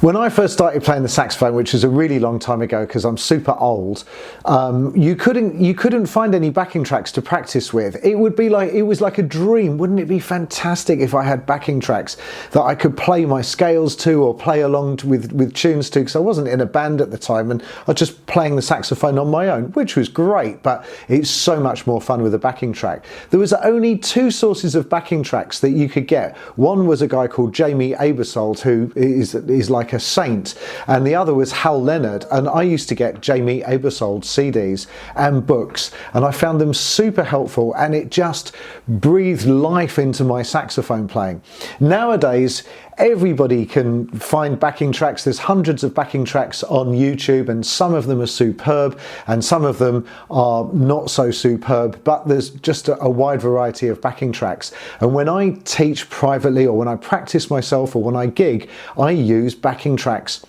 When I first started playing the saxophone, which was a really long time ago because I'm super old, you couldn't find any backing tracks to practice with. It was like a dream. Wouldn't it be fantastic if I had backing tracks that I could play my scales to or play along with tunes to? Because I wasn't in a band at the time and I was just playing the saxophone on my own, which was great, but it's so much more fun with a backing track. There was only two sources of backing tracks that you could get. One was a guy called Jamie Aebersold, who is like a saint, and the other was Hal Leonard, and I used to get Jamie Aebersold CDs and books, and I found them super helpful, and it just breathed life into my saxophone playing. Nowadays everybody can find backing tracks. There's hundreds of backing tracks on YouTube, and some of them are superb and some of them are not so superb, but there's just a wide variety of backing tracks. And when I teach privately, or when I practice myself, or when I gig, I use backing tracks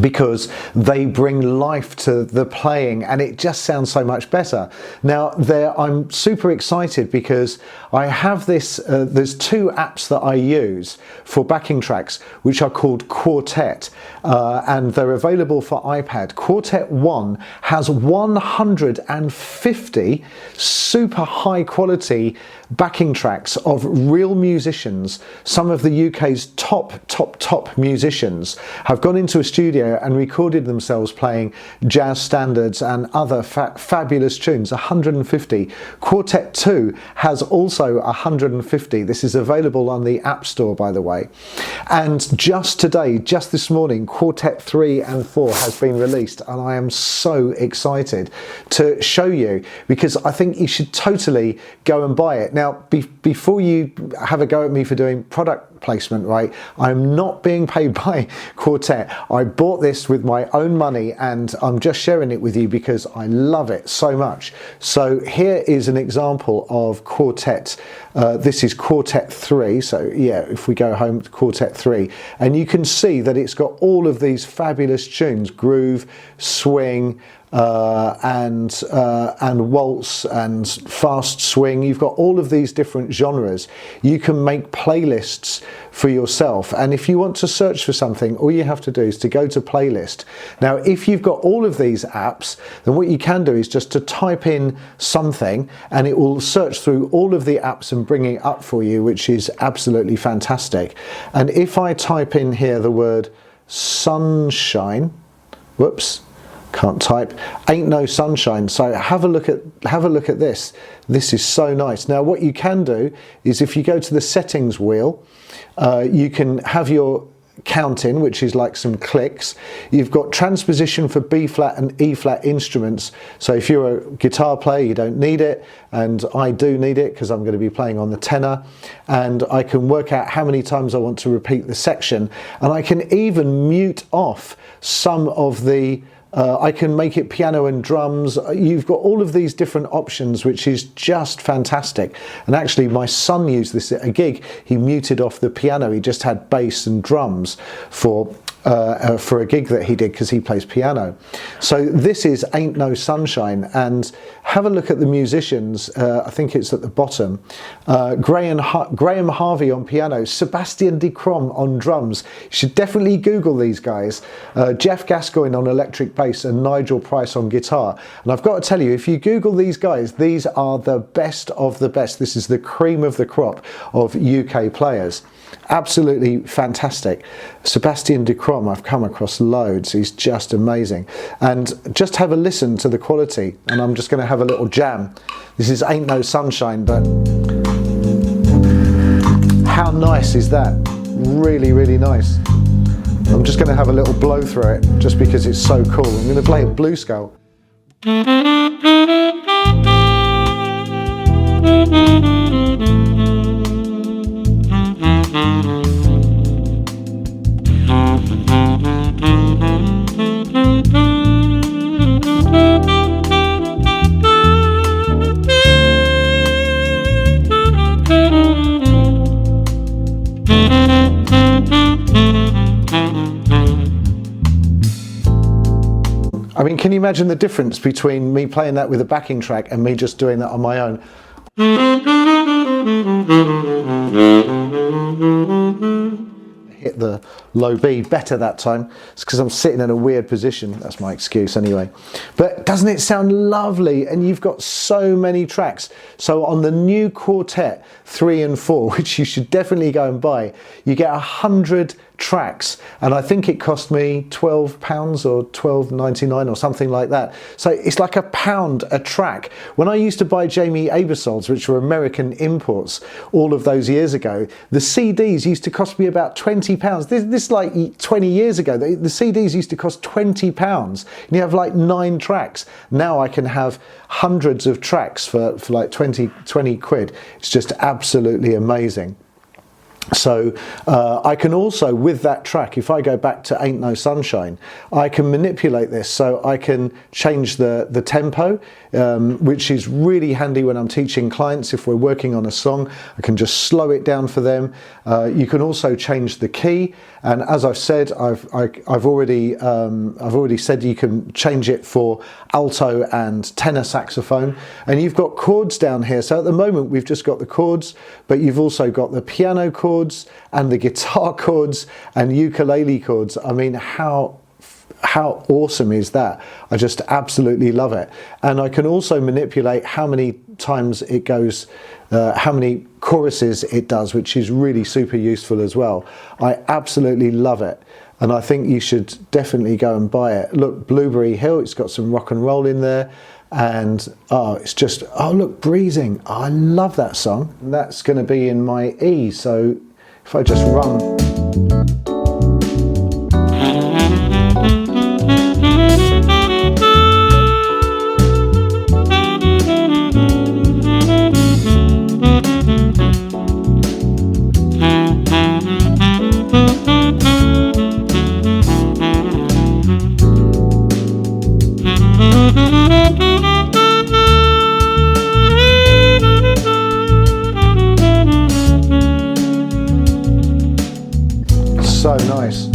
because they bring life to the playing and it just sounds so much better. Now I'm super excited because I have this, there's two apps that I use for backing tracks which are called Quartet, and they're available for iPad. Quartet 1 has 150 super high quality backing tracks of real musicians. Some of the UK's top musicians have gone into a studio and recorded themselves playing jazz standards and other fabulous tunes. 150. Quartet 2 has also 150. This is available on the App Store, by the way. And just today, just this morning, Quartet 3 and 4 has been released, and I am so excited to show you because I think you should totally go and buy it. Now, before you have a go at me for doing product placement, right, I'm not being paid by Quartet. I bought this with my own money and I'm just sharing it with you because I love it so much. So here is an example of Quartet. This is Quartet 3. So yeah, if we go home to Quartet 3, and you can see that it's got all of these fabulous tunes: groove, swing, and waltz and fast swing. You've got all of these different genres. You can make playlists for yourself, and if you want to search for something, all you have to do is to go to playlist. Now if you've got all of these apps, then what you can do is just to type in something and it will search through all of the apps and bring it up for you, which is absolutely fantastic. And if I type in here the word sunshine, whoops, can't type, ain't no sunshine. So have a look at this. This is so nice. Now what you can do is if you go to the settings wheel, you can have your counting, which is like some clicks. You've got transposition for B flat and E flat instruments. So if you're a guitar player, you don't need it, and I do need it because I'm going to be playing on the tenor, and I can work out how many times I want to repeat the section, and I can even mute off some of the I can make it piano and drums. You've got all of these different options, which is just fantastic. And actually my son used this at a gig. He muted off the piano. He just had bass and drums for a gig that he did because he plays piano. So this is Ain't No Sunshine, and have a look at the musicians. I think it's at the bottom. Graham Harvey on piano, Sebastian de Krom on drums. You should definitely Google these guys. Jeff Gascoigne on electric bass and Nigel Price on guitar. And I've got to tell you, if you Google these guys, these are the best of the best. This is the cream of the crop of UK players. Absolutely fantastic. Sebastian de Krom, I've come across loads. He's just amazing. And just have a listen to the quality, and I'm just going to have a little jam. This is Ain't No Sunshine, but how nice is that? Really, really nice. I'm just going to have a little blow through it just because it's so cool. I'm going to play a blues scale. I mean, can you imagine the difference between me playing that with a backing track and me just doing that on my own? hit the low B better that time. It's because I'm sitting in a weird position. That's my excuse anyway. But doesn't it sound lovely? And you've got so many tracks. So on the new Quartet 3 and 4, which you should definitely go and buy, you get 100 tracks, and I think it cost me £12 or £12.99 or something like that. So it's like £1 a track. When I used to buy Jamie Aebersold's, which were American imports, all of those years ago, the CDs used to cost me about £20. This is like 20 years ago. The CDs used to cost £20, and you have like 9 tracks. Now I can have hundreds of tracks for like 20 quid. It's just absolutely amazing. So I can also, with that track, if I go back to Ain't No Sunshine, I can manipulate this. So I can change the tempo, which is really handy when I'm teaching clients. If we're working on a song, I can just slow it down for them. You can also change the key. And as I've said, I've already said you can change it for alto and tenor saxophone. And you've got chords down here. So at the moment, we've just got the chords, but you've also got the piano chords and the guitar chords and ukulele chords. I mean, how awesome is that? I just absolutely love it. And I can also manipulate how many times it goes, how many choruses it does, which is really super useful as well. I absolutely love it, and I think you should definitely go and buy it. Look, Blueberry Hill, it's got some rock and roll in there, and it's just, oh look, Breezing. Oh, I love that song. And that's going to be in my E, so if I just run. So nice.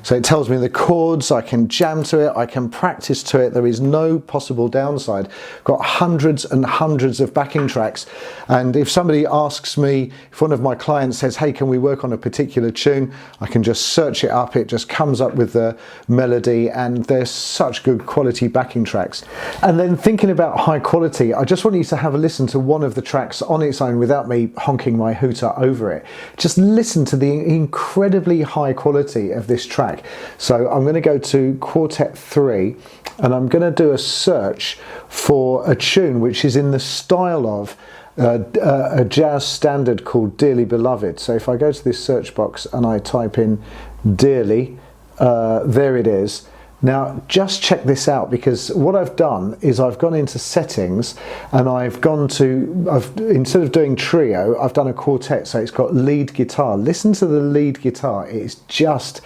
So it tells me the chords, I can jam to it, I can practice to it. There is no possible downside. Got hundreds and hundreds of backing tracks. And if somebody asks me, if one of my clients says, hey, can we work on a particular tune? I can just search it up. It just comes up with the melody, and there's such good quality backing tracks. And then thinking about high quality, I just want you to have a listen to one of the tracks on its own without me honking my hooter over it. Just listen to the incredibly high quality of this track. So I'm going to go to Quartet 3 and I'm going to do a search for a tune which is in the style of a jazz standard called Dearly Beloved. So if I go to this search box and I type in Dearly, there it is. Now just check this out, because what I've done is I've gone into settings and I've gone to, instead of doing trio, I've done a quartet, so it's got lead guitar. Listen to the lead guitar, it's just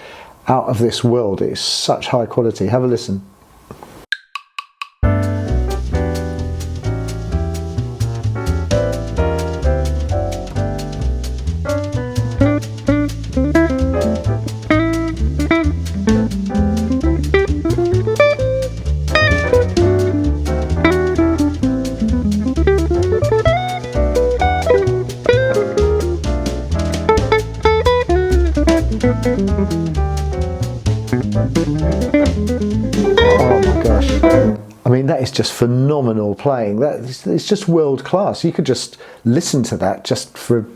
out of this world. It is such high quality. Have a listen. Oh my gosh. I mean, that is just phenomenal playing. It's just world class. You could just listen to that just for,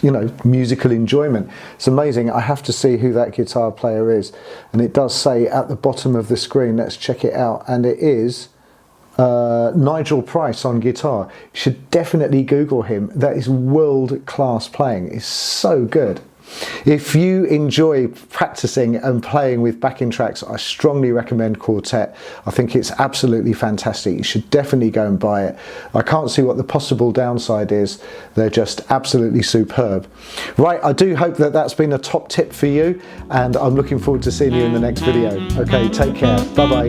you know, musical enjoyment. It's amazing. I have to see who that guitar player is. And it does say at the bottom of the screen, let's check it out. And it is Nigel Price on guitar. You should definitely Google him. That is world class playing. It's so good. If you enjoy practicing and playing with backing tracks, I strongly recommend Quartet. I think it's absolutely fantastic. You should definitely go and buy it. I can't see what the possible downside is. They're just absolutely superb. Right, I do hope that that's been a top tip for you, and I'm looking forward to seeing you in the next video. Okay, take care. Bye-bye.